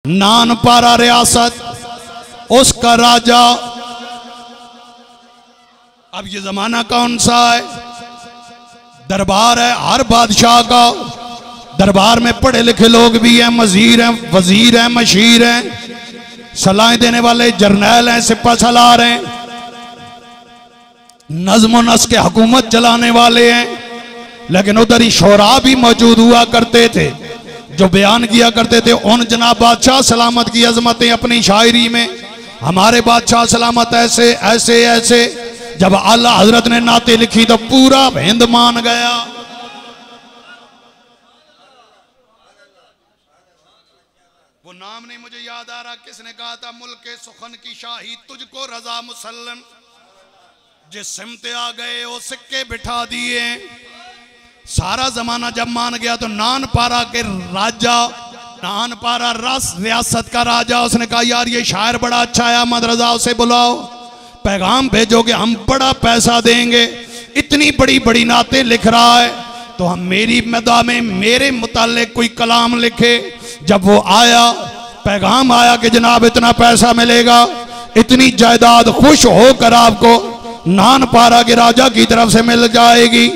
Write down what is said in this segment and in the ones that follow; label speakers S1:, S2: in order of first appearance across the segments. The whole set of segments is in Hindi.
S1: नानपारा रियासत, उसका राजा। अब ये जमाना कौन सा है? दरबार है हर बादशाह का। दरबार में पढ़े लिखे लोग भी हैं, मजीर हैं, वजीर हैं, मशीर हैं, सलाहें देने वाले जर्नैल हैं, सिपा सलार हैं, नज्म नस्क के हुकूमत चलाने वाले हैं। लेकिन उधर ही शोरा भी मौजूद हुआ करते थे जो बयान किया करते थे उन जनाब बादशाह सलामत की अजमतें अपनी शायरी में। हमारे बादशाह सलामत ऐसे ऐसे ऐसे। जब आला हजरत ने नाते लिखी तो पूरा हिंद मान गया। वो नाम नहीं मुझे याद आ रहा, किसने कहा था, मुल्क सुखन की शाही तुझको रजा मुसल्लम। जिस सिमते आ गए वो सिक्के बिठा दिए। सारा जमाना जब मान गया तो नानपारा के राजा, नानपारा रियासत का राजा, उसने कहा यार ये शायर बड़ा अच्छा है, अहमद रजा उसे बुलाओ, पैगाम भेजोगे हम बड़ा पैसा देंगे, इतनी बड़ी बड़ी नातें लिख रहा है तो हम मेरी मदा में मेरे मुतालिक कोई कलाम लिखे। जब वो आया, पैगाम आया कि जनाब इतना पैसा मिलेगा, इतनी जायदाद खुश होकर आपको नानपारा के राजा की तरफ से मिल जाएगी।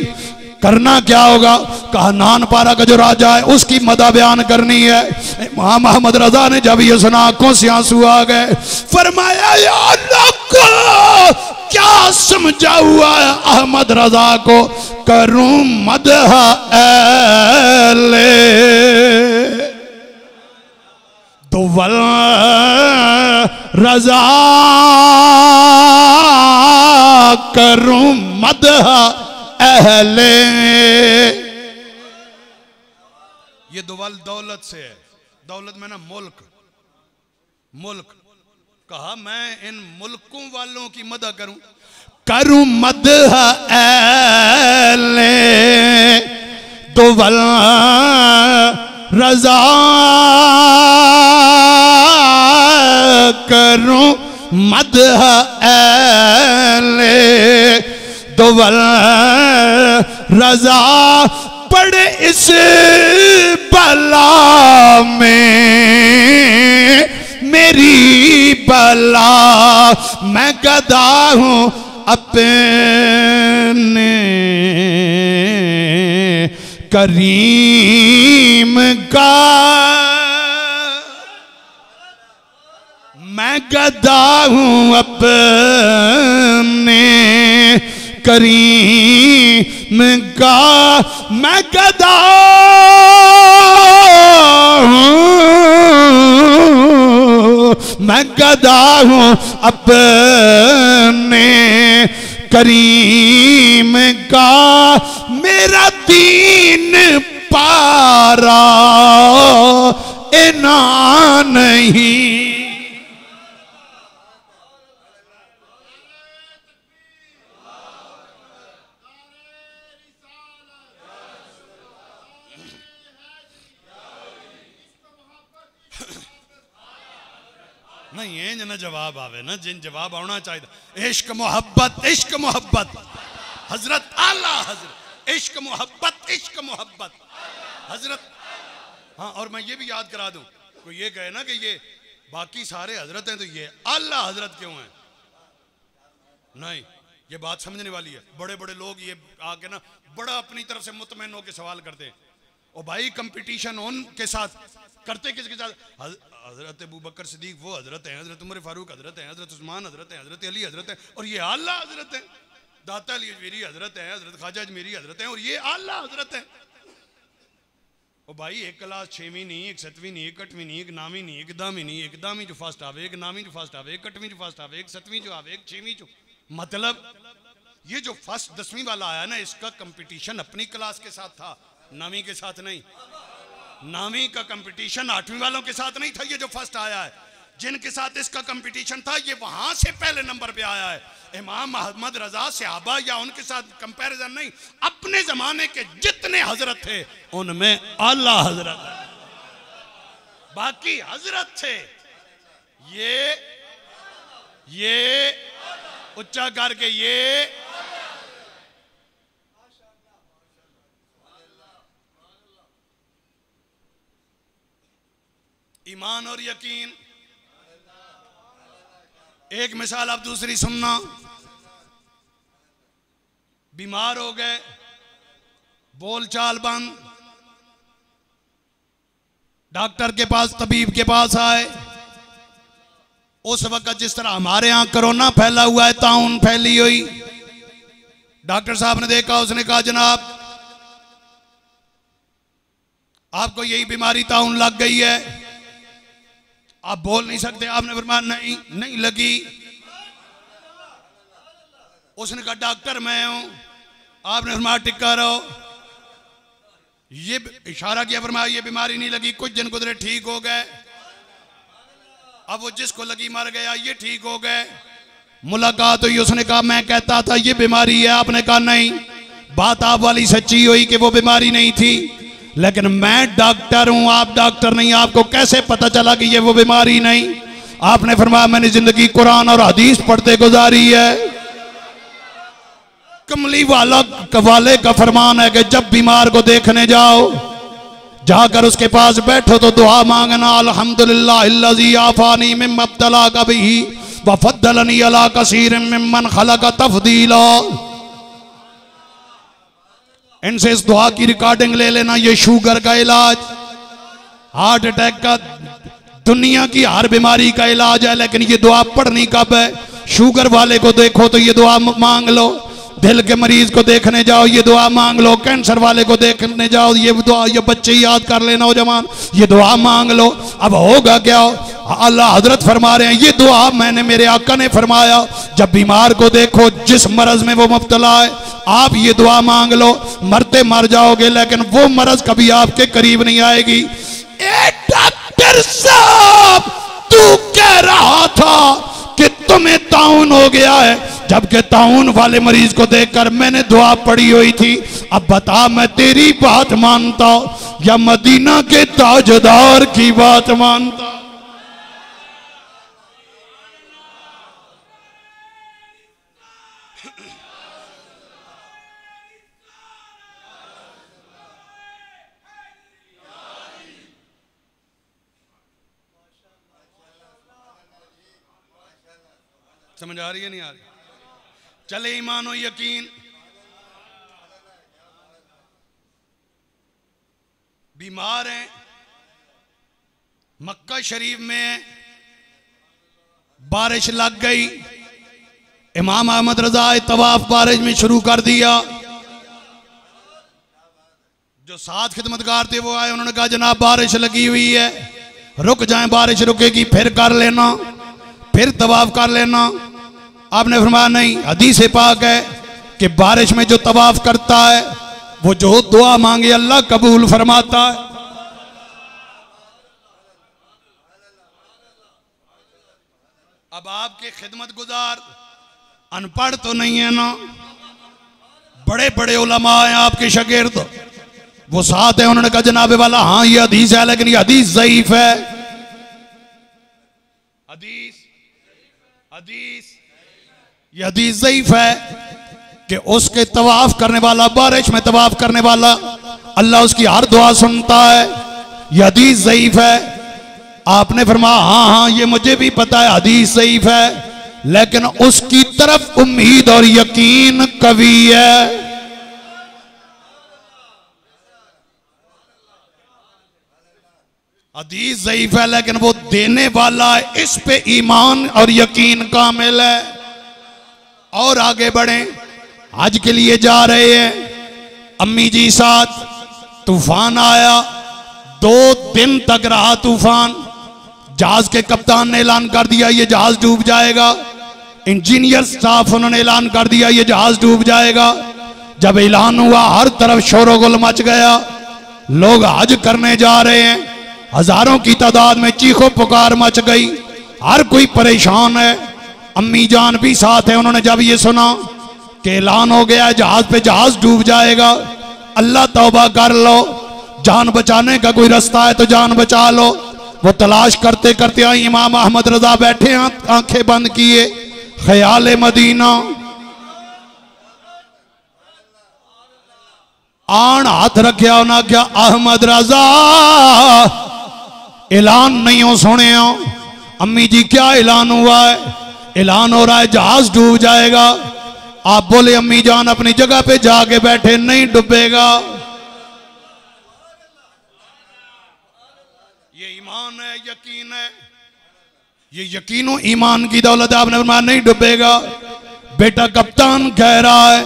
S1: करना क्या होगा? कहा नानपारा का जो राजा है उसकी मदा बयान करनी है। इमाम अहमद रजा ने जब ये सुना आंखों से आंसू आ गए। फरमाया यार को क्या समझा हुआ है अहमद रजा को, करूं मदह एले दुवल रजा, करूं मदह अहले। ये दुवल दौलत से है, दौलत में ना मुल्क, मुल्क कहा मैं इन मुल्कों वालों की मदद करूं, करूं मदह अहले दुवल रजा, करूं मदह अहले दुवल रजा। पड़े इस बला में मेरी बला, मैं गदा हूं अपने करीम का, मैं गदा हूं अपने करीम का, मैं गदा हूं, मैं गदा हूं अपने करीम का। मेरा दीन पारा इना नहीं, नहीं है जना जवाब आवे ना जिन जवाब आना चाहिए। इश्क मोहब्बत, इश्क मोहब्बत, हजरत आला हजरत, इश्क मोहब्बत, इश्क मोहब्बत हजरत। हाँ, और मैं ये भी याद करा दूं, कोई ये कहे ना कि ये बाकी सारे हजरत हैं तो ये आला हजरत क्यों हैं? नहीं, ये बात समझने वाली है। बड़े बड़े लोग ये आके ना बड़ा अपनी तरफ से मुतमईन होकर सवाल करते हैं। ओ भाई कंपटीशन उनके साथ करते किसके साथ? हजरत अबू बकर सिद्दीक वो हजरत हैं, हजरत उमर फारूक हजरत हैं, हजरत उस्मान हजरत हैं, हजरत अली हजरत हैं, और ये आला हजरत हैं। दाता अली अजमेरी हजरत हैं, हजरत ख्वाजा अजमेरी हजरत हैं, और ये आला हजरत हैं। ओ भाई एक क्लास 6वीं नहीं, एक 7वीं नहीं, एक 8वीं नहीं, एक 9वीं नहीं, एक दामी नहीं, एक दामी जो फर्स्ट आवे, एक 9वीं जो फर्स्ट आवे, एक 8वीं जो फर्स्ट आवे, एक 7वीं जो आवे, एक 6वीं जो। मतलब ये जो फर्स्ट 10वीं वाला आया ना, इसका कंपटीशन अपनी क्लास के साथ था, 9वीं के साथ नहीं। 9वीं का कंपटीशन 8वीं वालों के साथ नहीं था। ये जो फर्स्ट आया है, जिनके साथ इसका कंपटीशन था ये वहां से पहले नंबर पे आया है। इमाम अहमद रजा सहाबा या उनके साथ कंपैरिजन नहीं, अपने जमाने के जितने हजरत थे उनमें आला हजरत है। बाकी हजरत थे ये उच्चा करके ये ईमान और यकीन। एक मिसाल अब दूसरी सुनना। बीमार हो गए, बोलचाल बंद, डॉक्टर के पास, तबीब के पास आए। उस वक्त जिस तरह हमारे यहां कोरोना फैला हुआ है, ताउन फैली हुई, डॉक्टर साहब ने देखा, उसने कहा जनाब आपको यही बीमारी ताउन लग गई है, आप बोल नहीं सकते। आपने फरमाया नहीं नहीं लगी। उसने कहा डॉक्टर मैं हूं। आपने फरमाया टिक्का रहो। ये इशारा किया, फरमाया ये बीमारी नहीं लगी। कुछ दिन गुजरे, ठीक हो गए। अब वो जिसको लगी मर गया, ये ठीक हो गए। मुलाकात हुई, उसने कहा मैं कहता था ये बीमारी है। आपने कहा नहीं, बात आप वाली सच्ची हुई कि वो बीमारी नहीं थी, लेकिन मैं डॉक्टर हूं, आप डॉक्टर नहीं, आपको कैसे पता चला कि ये वो बीमारी नहीं? आपने फरमाया मैंने जिंदगी कुरान और हदीस पढ़ते गुजारी है। कमली वाले का फरमान है कि जब बीमार को देखने जाओ, जाकर उसके पास बैठो तो दुआ मांगना, अल्हम्दुलिल्लाहिल्लज़ी आफानी मिम्मा इब्तलाका बिही व फद्दलनी अला कसीरिम मिम्मन खलक़ तफ़दीला। इनसे इस दुआ की रिकॉर्डिंग ले लेना। ये शुगर का इलाज, हार्ट अटैक का, दुनिया की हर बीमारी का इलाज है, लेकिन ये दुआ पढ़नी कब है? शुगर वाले को देखो तो ये दुआ मांग लो, दिल के मरीज को देखने जाओ ये दुआ मांग लो, कैंसर वाले को देखने जाओ ये दुआ, ये बच्चे याद कर लेना नौजवान, ये दुआ मांग लो। अब होगा क्या? अल्लाह हजरत फरमा रहे हैं ये दुआ मैंने, मेरे आका ने फरमाया जब बीमार को देखो, जिस मरज में वो मुब्तला है, आप ये दुआ मांग लो, मरते मर जाओगे लेकिन वो मरज कभी आपके करीब नहीं आएगी। ए डॉक्टर साहब, तू कह रहा था कि तुम्हें ताउन हो गया है, जबकि ताउन वाले मरीज को देखकर मैंने दुआ पढ़ी हुई थी। अब बता मैं तेरी बात मानता या मदीना के ताजदार की बात मानता? समझ आ रही है नहीं आ रही? चले ईमान और यकीन। बीमार हैं, मक्का शरीफ में बारिश लग गई, इमाम अहमद रजा तवाफ बारिश में शुरू कर दिया। जो साथ खिदमतगार थे वो आए, उन्होंने कहा जनाब बारिश लगी हुई है, रुक जाएं, बारिश रुकेगी फिर कर लेना, फिर तवाफ कर लेना। आपने फरमाया नहीं, हदीस पाक है कि बारिश में जो तवाफ करता है वो जो दुआ मांगे अल्लाह कबूल फरमाता है। अब आपके खिदमत गुजार अनपढ़ तो नहीं है ना, बड़े बड़े उलमा हैं आपके शागिर्द, वो साथ है। उन्होंने कहा जनाबे वाला हाँ ये हदीस है, लेकिन ये हदीस ज़ईफ है। हदीस ये हदीस ज़ईफ है कि उसके तवाफ करने वाला, बारिश में तवाफ करने वाला, अल्लाह उसकी हर दुआ सुनता है। यह हदीस ज़ईफ है। आपने फरमाया हाँ हाँ ये मुझे भी पता है हदीस ज़ईफ है, लेकिन उसकी तरफ उम्मीद और यकीन कवी है। हदीस ज़ईफ है लेकिन वो देने वाला है, इस पे ईमान और यकीन कामिल है। और आगे बढ़े, हज के लिए जा रहे हैं, अम्मी जी साथ, तूफान आया, 2 दिन तक रहा तूफान। जहाज के कप्तान ने ऐलान कर दिया ये जहाज डूब जाएगा, इंजीनियर स्टाफ उन्होंने ऐलान कर दिया ये जहाज डूब जाएगा। जब ऐलान हुआ हर तरफ शोरगुल मच गया, लोग हज करने जा रहे हैं, हजारों की तादाद में चीखों पुकार मच गई, हर कोई परेशान है। अम्मी जान भी साथ है। उन्होंने जब ये सुना कि ऐलान हो गया जहाज पे जहाज डूब जाएगा, अल्लाह तौबा कर लो, जान बचाने का कोई रास्ता है तो जान बचा लो। वो तलाश करते करते आई, इमाम अहमद रजा बैठे आंखें बंद किए, ख्याल मदीना, आन हाथ रखे, ना क्या अहमद रजा ऐलान नहीं हो सुने हो। अम्मी जी क्या ऐलान हुआ है? ऐलान हो रहा है जहाज डूब जाएगा। आप बोले अम्मी जान अपनी जगह पे जाके बैठे, नहीं डूबेगा। ये ईमान है, यकीन है, ये यकीनो ईमान की दौलत है। आपने फरमाया नहीं डूबेगा। बेटा कप्तान कह रहा है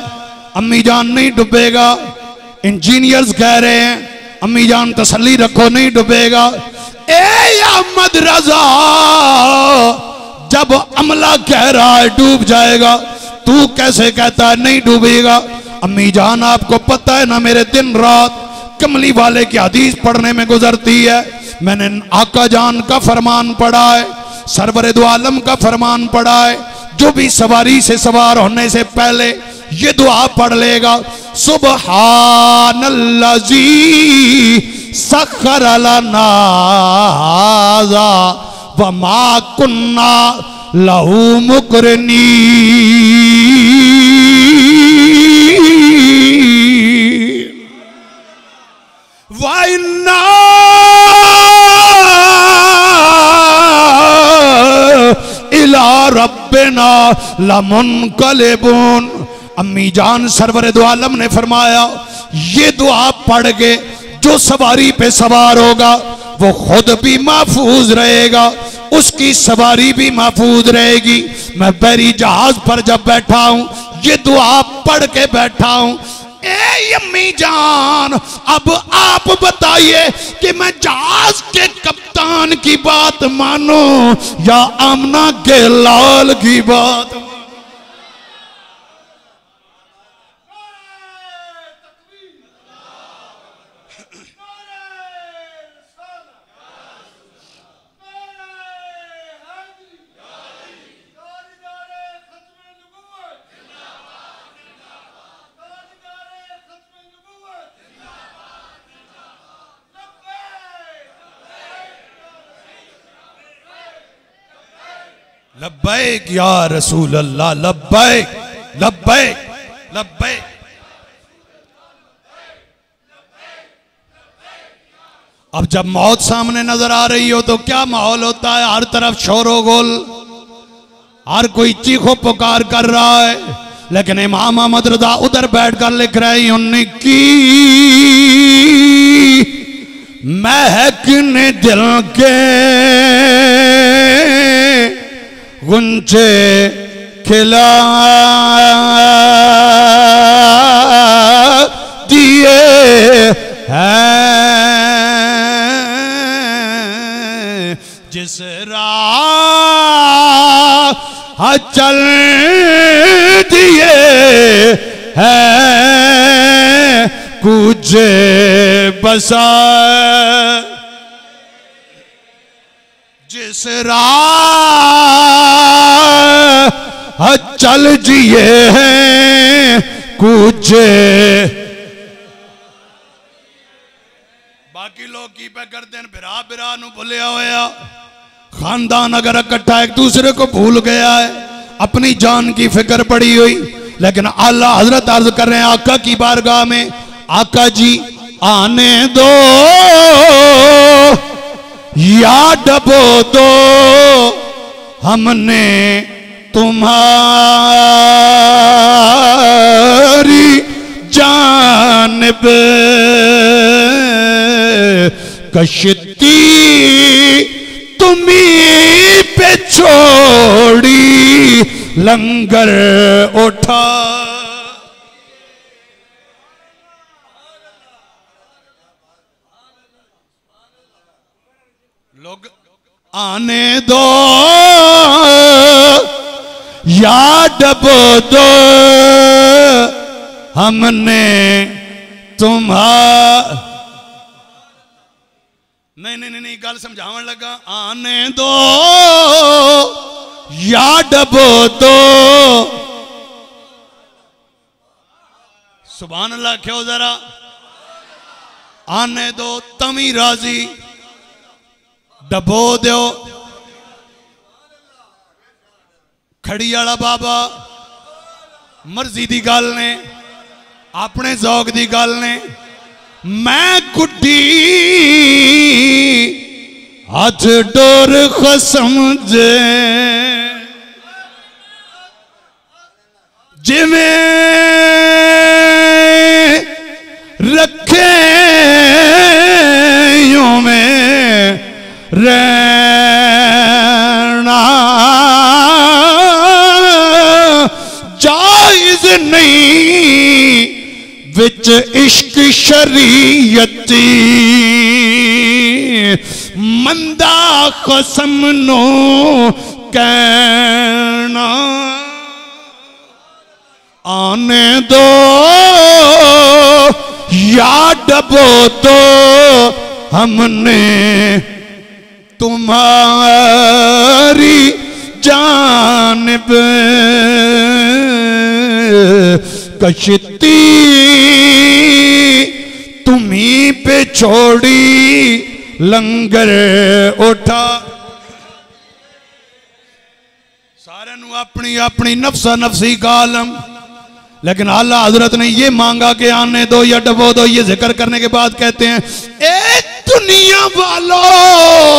S1: अम्मी जान नहीं डूबेगा। इंजीनियर्स कह रहे हैं अम्मी जान तसल्ली रखो नहीं डूबेगा। ए अहमद रजा, जब अमला कह रहा है डूब जाएगा, तू कैसे कहता है नहीं डूबेगा? अम्मी जान आपको पता है ना, मेरे दिन रात कमली वाले की हदीस पढ़ने में गुजरती है। मैंने आका जान का फरमान पढ़ा है, सरवरे दो आलम का फरमान पढ़ा है, जो भी सवारी से सवार होने से पहले ये दुआ पढ़ लेगा, सुबहानल्लाजी सखर लना हाज़ा व मा कुन्ना लहू मुकरनी। वाइन्ना इला रब्बिना लमुनकलिबून। अम्मी जान सरवरे दो आलम ने फरमाया ये दुआ पढ़ के जो सवारी पे सवार होगा वो खुद भी महफूज रहेगा, उसकी सवारी भी महफूज रहेगी। मैं बहरी जहाज पर जब बैठा हूं ये दुआ पढ़ के बैठा हूं। ए अम्मी जान, अब आप बताइए कि मैं जहाज के कप्तान की बात मानो या आमना के लाल की बात? लब्बैक या रसूल अल्लाह, लब्बैक लब्बैक लब्बैक। अब जब मौत सामने नजर आ रही हो तो क्या माहौल होता है? हर तरफ शोरो गोल, हर कोई चीखो पुकार कर रहा है। लेकिन इमाम अहमद रजा उधर बैठकर लिख रहे हैं उनकी महकने दिल के गुंजे खिला दिए हैं, जिस राह चल दिए हैं कुछ बसा, जिस राह चल जिए हैं कुछ। बाकी लोग की पे करते हैं बिरा बिरा नु भुलिया होया। खानदान अगर इकट्ठा एक दूसरे को भूल गया है, अपनी जान की फिक्र पड़ी हुई। लेकिन आला हजरत अर्ज कर रहे हैं आका की बारगाह में, आका जी आने दो या डबो दो, हमने तुम्हारी जानिब कश्ती तुम्हीं पे छोड़ी लंगर उठा। लोग आने दो या डबो दो, हमने तुम्हारा नहीं गल समझावन लगा। आने दो या डबो दो, सुभान अल्लाह क्यों जरा। आने दो तमी राजी, डबो दो। खड़ी वाला बाबा मर्जी दी गल ने, अपने जौक दी गल ने। मैं गुड्डी हाथ डोर खसम जे जिमें रखे यूं में रहना जायज नहीं विच इश्क शरीयती मंदा कसम नो कहना आने दो या डबो दो हमने तुम्हारी जानिब कश्ती तुम्हीं पे छोड़ी लंगर उठा सारे अपनी अपनी नफ्सा नफसी का आलम। लेकिन आला हजरत ने ये मांगा कि आने दो या डबो दो। ये जिक्र करने के बाद कहते हैं ए दुनिया वालों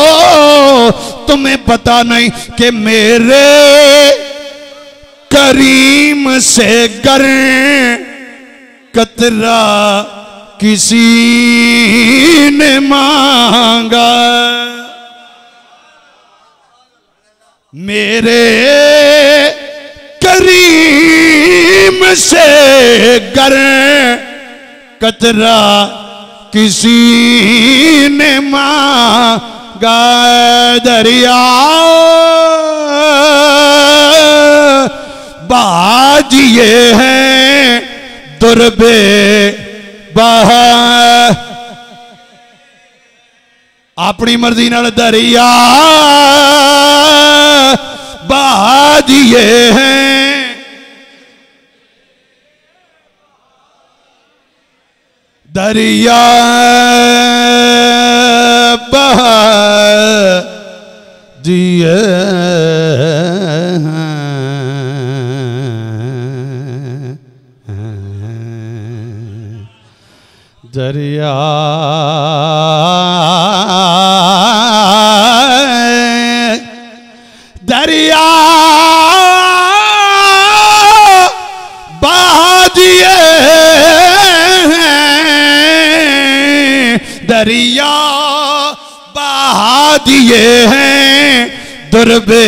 S1: तुम्हें पता नहीं कि मेरे करीम से गर कतरा किसी ने मांगा मेरे करीम से गर कतरा किसी ने मांगा दरिया बाज ये हैं दुर्बे बहा अपनी मर्जी नाल दरिया बहा दिए हैं दरिया बहा दिए दरिया दरिया बहा दिए दरिया बहा दिए हैं दुर्बे